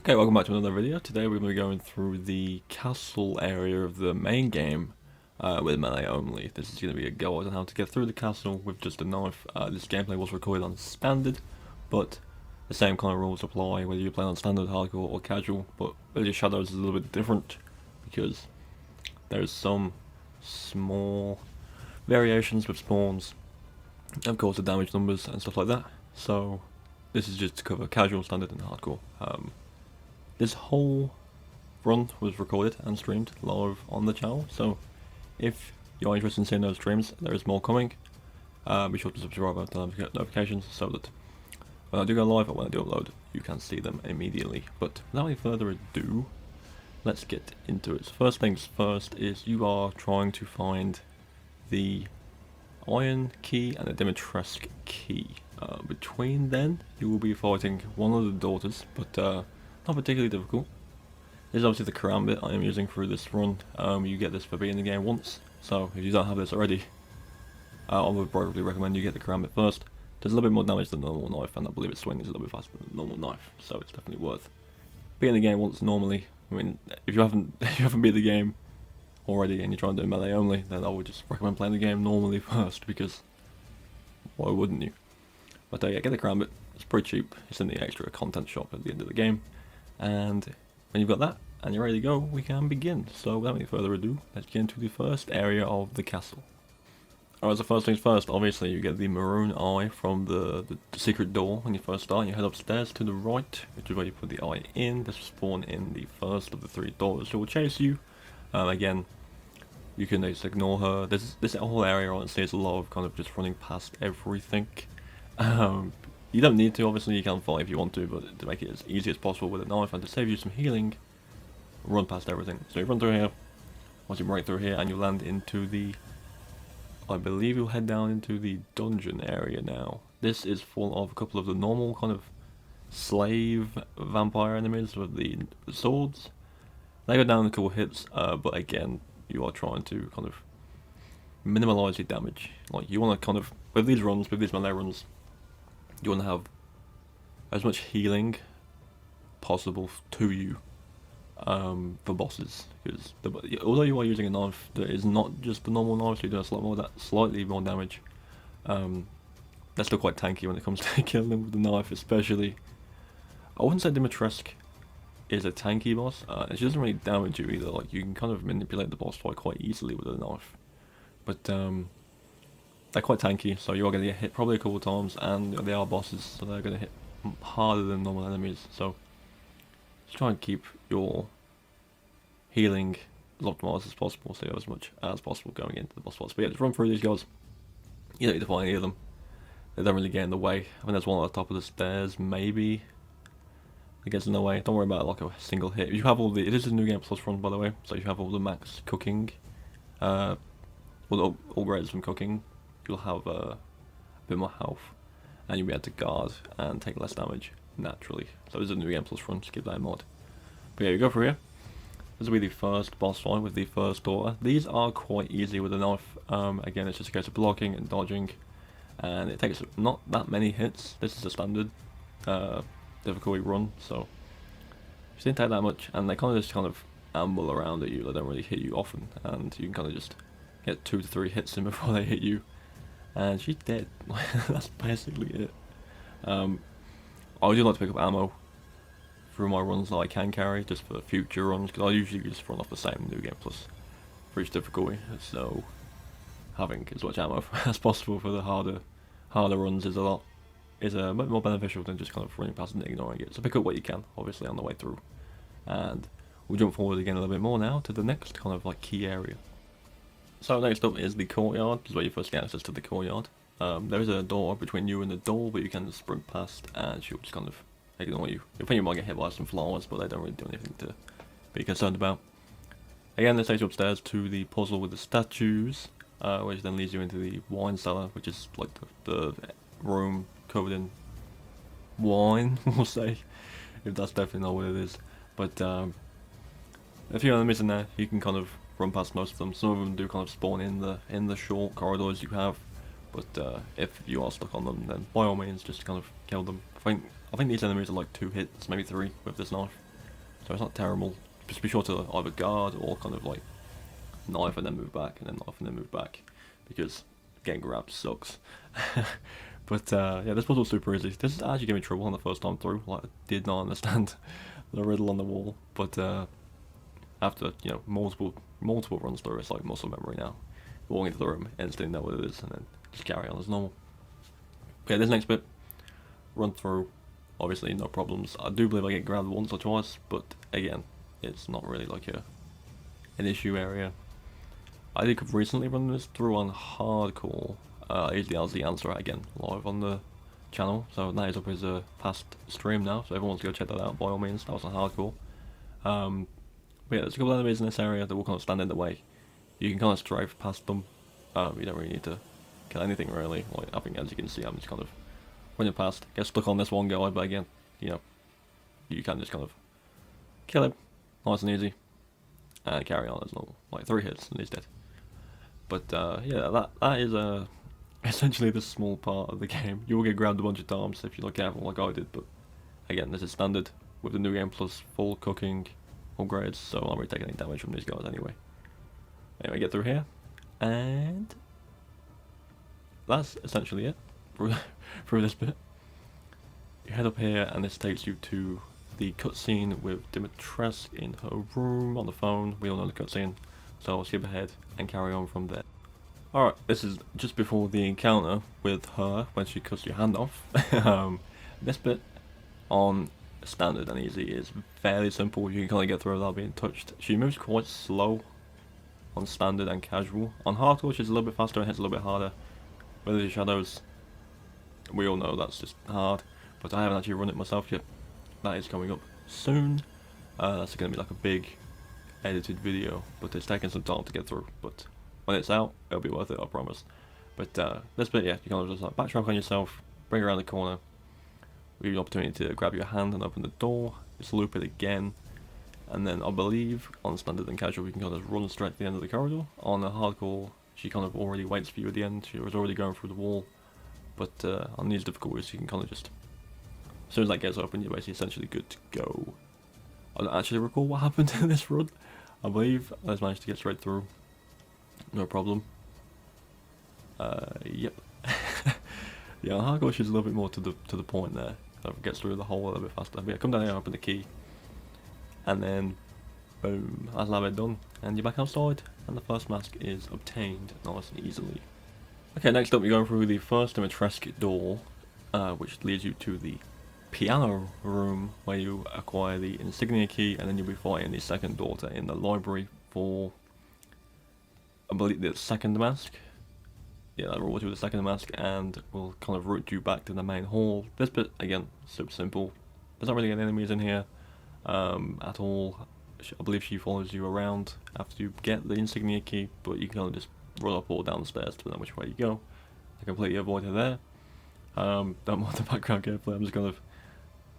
Okay, welcome back to another video. Today we're going to be going through the castle area of the main game with melee only. This is going to be a guide on how to get through the castle with just a knife. This gameplay was recorded on standard, but the same kind of rules apply whether you play on standard, hardcore or casual, but Village of Shadows is a little bit different because there's some small variations with spawns, and of course the damage numbers and stuff like that. So this is just to cover casual, standard and hardcore. This whole run was recorded and streamed live on the channel, so if you're interested in seeing those streams, there is more coming. Be sure to subscribe and turn on notifications so that when I do go live or when I do upload, you can see them immediately. But without any further ado, let's get into it. So first things first is you are trying to find the iron key and the Dimitrescu key. Between then, you will be fighting one of the daughters, but not particularly difficult. This is obviously the karambit I am using through this run. You get this for beating the game once, so if you don't have this already, I would probably recommend you get the karambit first. Does a little bit more damage than the normal knife, and I believe it swings a little bit faster than the normal knife, so it's definitely worth beating the game once normally. I mean, if you haven't beat the game already and you're trying to do melee only, then I would just recommend playing the game normally first, because why wouldn't you? But yeah, get the karambit. It's pretty cheap. It's in the extra content shop at the end of the game. And when you've got that and you're ready to go, we can begin. So without any further ado, let's get into the first area of the castle. Alright, so first things first, obviously you get the maroon eye from the secret door when you first start. You head upstairs to the right, which is where you put the eye in. This will spawn in the first of the 3 doors, so will chase you. Again, you can just ignore her. This whole area, honestly, is a lot of kind of just running past everything. You don't need to, obviously you can fight if you want to, but to make it as easy as possible with a knife and to save you some healing, run past everything. So you run through here, once you break through here and you land into the, I believe you'll head down into the dungeon area now. This is full of a couple of the normal kind of slave vampire enemies with the swords. They go down in a couple of hits, but again, you are trying to kind of minimalise your damage. Like, you want to kind of, with these runs, with these melee runs, you want to have as much healing possible to you for bosses, because although you are using a knife that is not just the normal knife, so you're doing slightly more damage, they're still quite tanky when it comes to killing them with the knife, especially. I wouldn't say Dimitrescu is a tanky boss, she doesn't really damage you either. Like, you can kind of manipulate the boss fight quite easily with a knife, but they're quite tanky, so you are going to get hit probably a couple of times, and they are bosses, so they're going to hit harder than normal enemies. So just try and keep your healing as optimised as possible, so you have as much as possible going into the boss fights. But yeah, just run through these guys. You don't need to fight any of them. They don't really get in the way. I think there's one at the top of the stairs, maybe, that gets in the way. Don't worry about like a single hit. You have all the. It is a new game plus run, by the way, so you have all the max cooking, all grades from cooking. You'll have a bit more health, and you'll be able to guard and take less damage naturally. So this is a new game plus run, just keep that in mind. But yeah, you go through here. This will be the first boss fight with the first daughter. These are quite easy with a knife. Again, it's just a case of blocking and dodging, and it takes not that many hits. This is a standard difficulty run, so it didn't take that much, and they kind of amble around at you. They don't really hit you often, and you can kind of just get 2 to 3 hits in before they hit you. And she's dead. That's basically it. I do like to pick up ammo through my runs that I can carry, just for future runs, because I usually just run off the same new game plus for each difficulty. So having as much ammo as possible for the harder runs is a bit more beneficial than just kind of running past and ignoring it. So pick up what you can, obviously, on the way through. And we'll jump forward again a little bit more now to the next kind of like key area. So next up is the courtyard. This is where you first get access to the courtyard. There is a door between you and the door, but you can just sprint past and she'll just kind of ignore you. You think you might get hit by some flowers, but they don't really do anything to be concerned about. Again, this takes you upstairs to the puzzle with the statues, which then leads you into the wine cellar, which is like the room covered in wine, we'll say, if that's definitely not what it is. But a few enemies in there, you can kind of run past most of them. Some of them do kind of spawn in the short corridors you have, but if you are stuck on them, then by all means just kind of kill them. I think these enemies are like 2 hits, maybe 3 with this knife. so it's not terrible. Just be sure to either guard or kind of like knife and then move back, and then knife and then move back, because getting grabbed sucks. But yeah, this puzzle's super easy. This actually gave me trouble on the first time through. Like, I did not understand the riddle on the wall, but after multiple runs through, it's like muscle memory now. Walking into the room, instantly know what it is, and then just carry on as normal. But yeah, this next bit, run through. Obviously, no problems. I do believe I get grabbed once or twice, but again, it's not really like an issue area. I think I've recently run this through on hardcore. Usually I'll the answer again live on the channel, so that is up as a past stream now, so everyone wants to go check that out by all means. That was on hardcore. But yeah, there's a couple of enemies in this area that will kind of stand in the way. You can kind of strafe past them. You don't really need to kill anything really. Like, I think as you can see, I'm just kind of running past, get stuck on this one guy, but again, you can just kind of kill him, nice and easy, and carry on as normal. Like 3 hits and he's dead. But yeah, that is essentially the small part of the game. You will get grabbed a bunch of times if you're not careful, like I did. But again, this is standard with the new game plus full cooking upgrades, so I'm not really taking any damage from these guys anyway. Anyway, get through here, and that's essentially it through this bit. You head up here, and this takes you to the cutscene with Dimitrescu in her room on the phone. We all know the cutscene, so I'll skip ahead and carry on from there. Alright, this is just before the encounter with her when she cuts your hand off. This bit on standard and easy is fairly simple. You can kind of get through without being touched. She moves quite slow on standard and casual. On hardcore, she's a little bit faster and hits a little bit harder. With the shadows, we all know that's just hard, but I haven't actually run it myself yet. That is coming up soon. That's going to be like a big edited video, but it's taking some time to get through. But when it's out, it'll be worth it, I promise. But this bit, yeah, you kind of just like backtrack on yourself, bring around the corner, give you the opportunity to grab your hand and open the door, just loop it again, and then I believe on standard and casual you can kind of run straight to the end of the corridor. On the hardcore, she kind of already waits for you at the end. She was already going through the wall, but on these difficulties you can kind of just, as soon as that gets open, you're basically essentially good to go. I don't actually recall what happened in this run. I believe I just managed to get straight through, no problem. Yep. Yeah, on hardcore she's a little bit more to the point there. So it gets through the hole a little bit faster. But yeah, come down here, open the key, and then boom, that's that bit done, and you're back outside, and the first mask is obtained nice and easily. Okay, next up we're going through the first Dimitrescu door, which leads you to the piano room, where you acquire the insignia key, and then you'll be fighting the second daughter in the library for, I believe, the second mask. Yeah, that will with the second mask, and will kind of route you back to the main hall. This bit, again, super simple. There's not really any enemies in here at all. I believe she follows you around after you get the insignia key, but you can kind of just run up or down the stairs to know which way you go. I completely avoid her there. Don't mind the background gameplay, I'm just kind of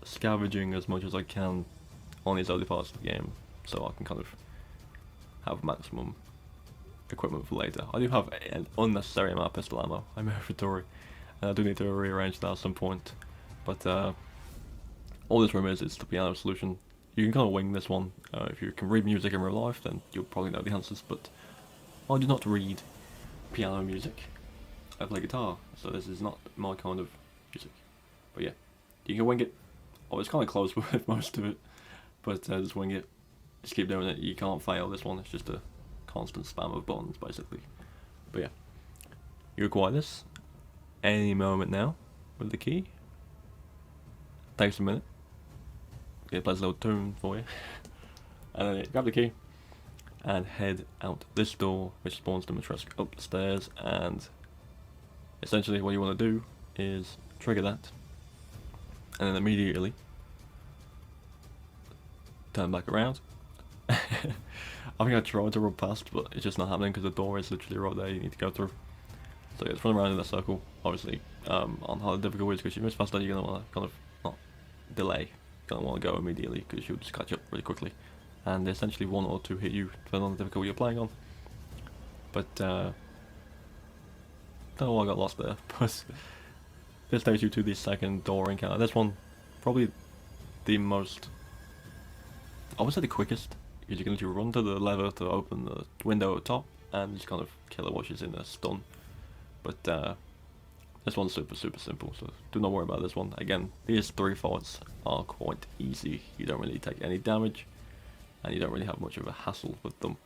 scavenging as much as I can on these early parts of the game, so I can kind of have maximum equipment for later. I do have an unnecessary amount of pistol ammo in my inventory, and I do need to rearrange that at some point. But all this room is the piano solution. You can kind of wing this one. If you can read music in real life, then you'll probably know the answers, but I do not read piano music. I play guitar, so this is not my kind of music. But yeah, you can wing it. I was kind of close with most of it, but just wing it. Just keep doing it. You can't fail this one. It's just a constant spam of buttons, basically. But yeah, you acquire this any moment now with the key. Takes a minute. It plays a little tune for you, and then you grab the key and head out this door, which spawns Dimitrescu up the stairs. And essentially, what you want to do is trigger that, and then immediately turn back around. I think I tried to run past, but it's just not happening because the door is literally right there. You need to go through. So yeah, just run around in that circle. Obviously, on harder difficulties, because you miss faster, you're gonna want to kind of not delay. You're gonna want to go immediately because you'll just catch up really quickly, and essentially 1 or 2 hit you depending on the difficulty you're playing on. But don't know why I got lost there. But this takes you to the second door encounter. This one, probably the most I would say the quickest, because you can literally run to the lever to open the window at the top and just kind of kill her while she's in a stun. But this one's super simple, so do not worry about this one. Again, these 3 fights are quite easy. You don't really take any damage, and you don't really have much of a hassle with them.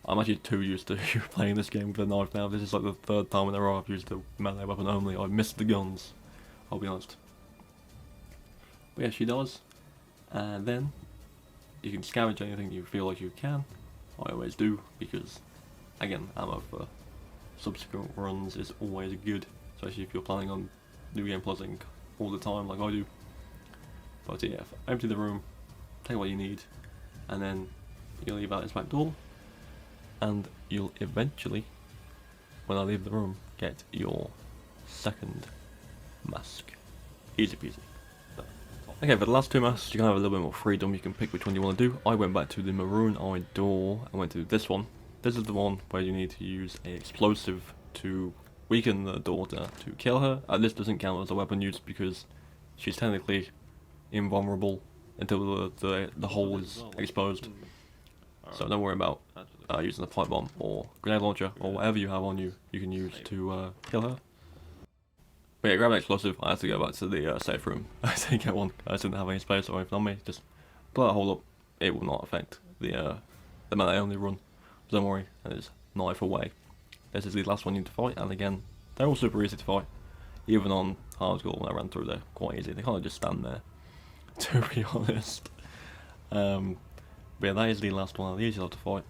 I'm actually too used to playing this game with a knife now. This is like the 3rd time in a row I've used the melee weapon only. I've missed the guns, I'll be honest. But yeah, she does. And then you can scavenge anything you feel like you can. I always do, because again, ammo for subsequent runs is always good, especially if you're planning on new game plusing all the time like I do. But yeah, empty the room, take what you need, and then you leave out this back door, and you'll eventually, when I leave the room, get your 2nd mask. Easy peasy. Okay, for the last 2 masks, you can have a little bit more freedom. You can pick which one you want to do. I went back to the maroon-eyed door and went to this one. This is the one where you need to use an explosive to weaken the daughter to kill her. This doesn't count as a weapon use because she's technically invulnerable until the hole is exposed. So don't worry about using a pipe bomb or grenade launcher or whatever you have on you, you can use to kill her. But yeah, grab an explosive. I had to go back to the safe room. I didn't get one. I didn't have any space or anything on me. Just blow that hole up. It will not affect the melee only run. Don't worry, there's knife away. This is the last one you need to fight, and again, they're all super easy to fight. Even on hardcore, when I ran through, they're quite easy. They kind of just stand there, to be honest. But yeah, that is the last one. The easiest to fight.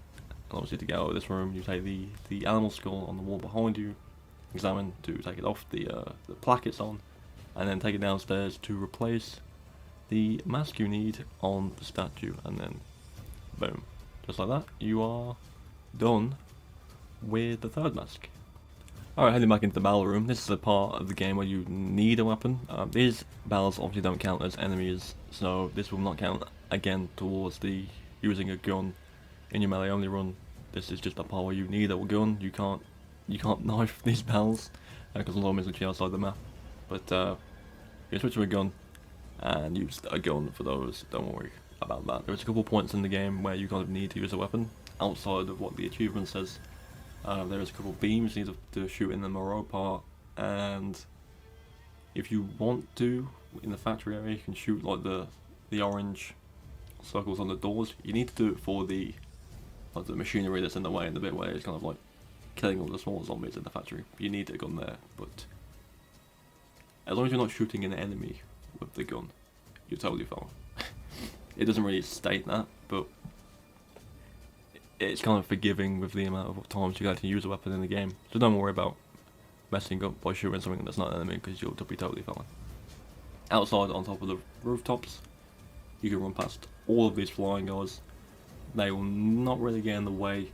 And obviously, to get out of this room, you take the animal skull on the wall behind you, examine to take it off the plaque it's on, and then take it downstairs to replace the mask you need on the statue, and then boom, just like that, you are done with the 3rd mask. Alright, heading back into the battle room. This is the part of the game where you need a weapon. These battles obviously don't count as enemies, so this will not count again towards the using a gun in your melee only run. This is just a part where you need a gun. You can't knife these battles because a lot of them is literally outside the map. But you can switch to a gun and use a gun for those. Don't worry about that. There's a couple points in the game where you kind of need to use a weapon outside of what the achievement says. There's a couple beams you need to shoot in the Moreau part, and if you want to, in the factory area, you can shoot like the orange circles on the doors. You need to do it for the machinery that's in the way, and the bit where it's kind of like killing all the small zombies in the factory. You need a gun there, but as long as you're not shooting an enemy with the gun, you're totally fine. It doesn't really state that, but it's kind of forgiving with the amount of times you get to use a weapon in the game. So don't worry about messing up by shooting something that's not an enemy, because you'll be totally fine. Outside, on top of the rooftops, you can run past all of these flying guys. They will not really get in the way.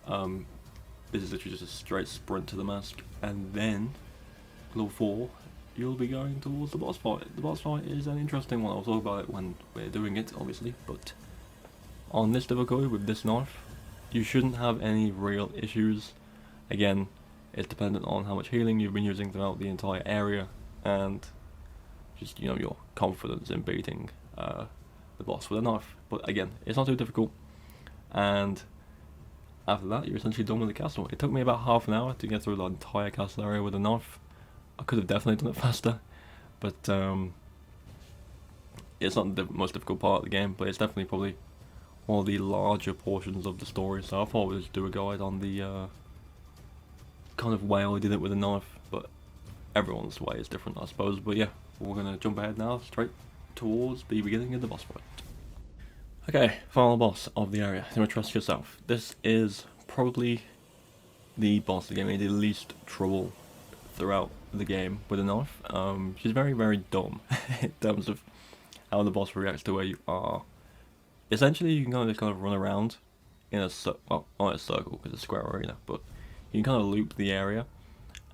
This is literally just a straight sprint to the mask, and then level 4, you'll be going towards the boss fight. The boss fight is an interesting one. I'll talk about it when we're doing it, obviously, but on this difficulty with this knife, you shouldn't have any real issues. Again, it's dependent on how much healing you've been using throughout the entire area, and just, you know, your confidence in beating the boss with a knife. But again, it's not too difficult, and after that, you're essentially done with the castle. It took me about half an hour to get through the entire castle area with a knife. I could have definitely done it faster, but it's not the most difficult part of the game, but it's definitely probably one of the larger portions of the story. So I thought I would just do a guide on the kind of way I did it with a knife, but everyone's way is different, I suppose. But yeah, we're going to jump ahead now, straight towards the beginning of the boss fight. Okay, final boss of the area, Dimitrescu yourself. This is probably the boss that gave me the least trouble throughout the game with a knife. She's very dumb in terms of how the boss reacts to where you are. Essentially, you can kind of run around in a well, not a circle because it's a square arena, but you can kind of loop the area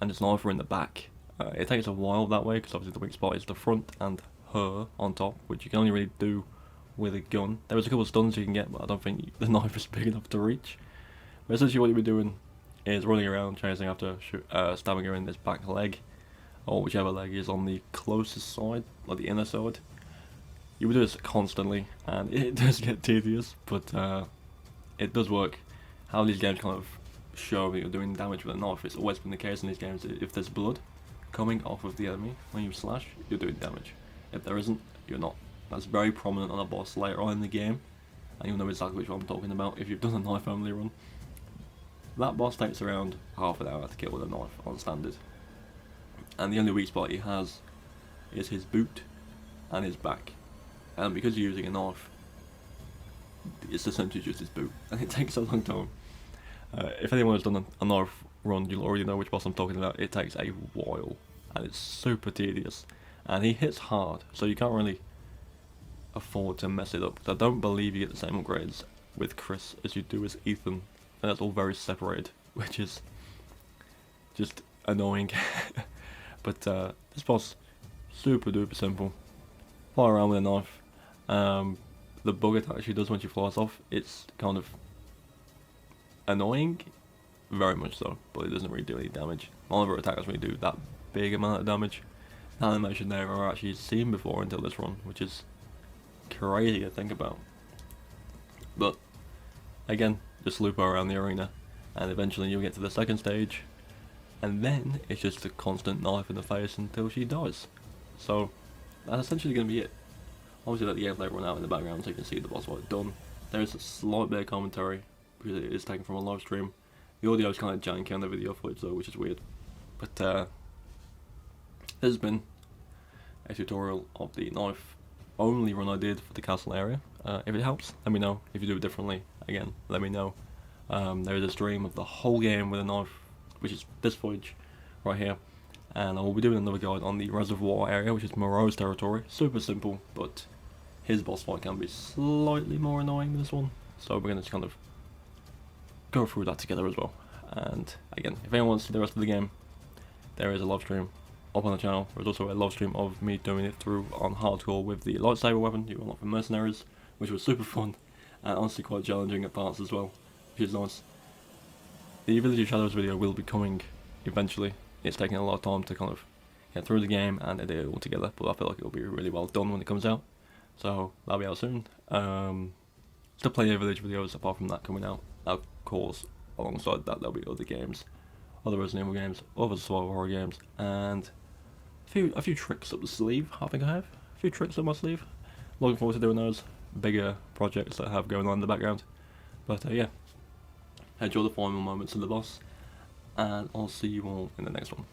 and just knife her in the back. It takes a while that way because obviously the weak spot is the front and her on top, which you can only really do with a gun. There was a couple of stuns you can get, but I don't think the knife is big enough to reach. But essentially what you'll be doing is running around chasing after stabbing her in this back leg, or whichever leg is on the closest side, like the inner side. you would do this constantly, and it does get tedious, but it does work. How these games kind of show that you're doing damage with a knife, it's always been the case in these games. If there's blood coming off of the enemy when you slash, you're doing damage. If there isn't, you're not. That's very prominent on a boss later on in the game, and you'll know exactly which one I'm talking about if you've done a knife only run. That boss takes around half an hour to kill with a knife on standard, and the only weak spot he has is his boot and his back, and because you're using a knife, it's essentially just his boot, and it takes a long time. If anyone has done a knife run, you'll already know which boss I'm talking about. It takes a while, and it's super tedious, and he hits hard, so you can't really afford to mess it up. I don't believe you get the same upgrades with Chris as you do with Ethan, and that's all very separated, which is just annoying. But this boss, super duper simple. Fly around with a knife. The bug attack she does when she flies off, it's kind of annoying, very much so, but it doesn't really do any damage. None of her attacks really do that big amount of damage. That animation there I've actually seen before until this run, which is crazy to think about. But again, just loop around the arena, and eventually you'll get to the second stage, and then it's just a constant knife in the face until she dies. So that's essentially going to be it. Obviously let the gameplay run out in the background so you can see the boss fight done. There is a slight bit of commentary because it is taken from a live stream. The audio is kind of janky on the video footage though, which is weird. But this has been a tutorial of the knife only run I did for the castle area. If it helps, let me know. If you do it differently, again, let me know. There is a stream of the whole game with a knife, which is this footage right here. And I will be doing another guide on the reservoir area, which is Moreau's territory. Super simple, but his boss fight can be slightly more annoying than this one. So we're going to kind of go through that together as well. And again, if anyone wants to see the rest of the game, there is a live stream up on the channel. There's also a live stream of me doing it through on hardcore with the lightsaber weapon you unlock from mercenaries, which was super fun and honestly quite challenging at parts as well, which is nice. The Village of Shadows video will be coming eventually. It's taking a lot of time to kind of get through the game and edit it all together, but I feel like it'll be really well done when it comes out. So that'll be out soon. Still plenty of Village videos apart from that coming out. Of course, alongside that there'll be other games, other Resident Evil games, other survival horror games, and a few tricks up the sleeve. I think I have a few tricks up my sleeve. Looking forward to doing those bigger projects that I have going on in the background. But yeah, enjoy the final moments of the boss, and I'll see you all in the next one.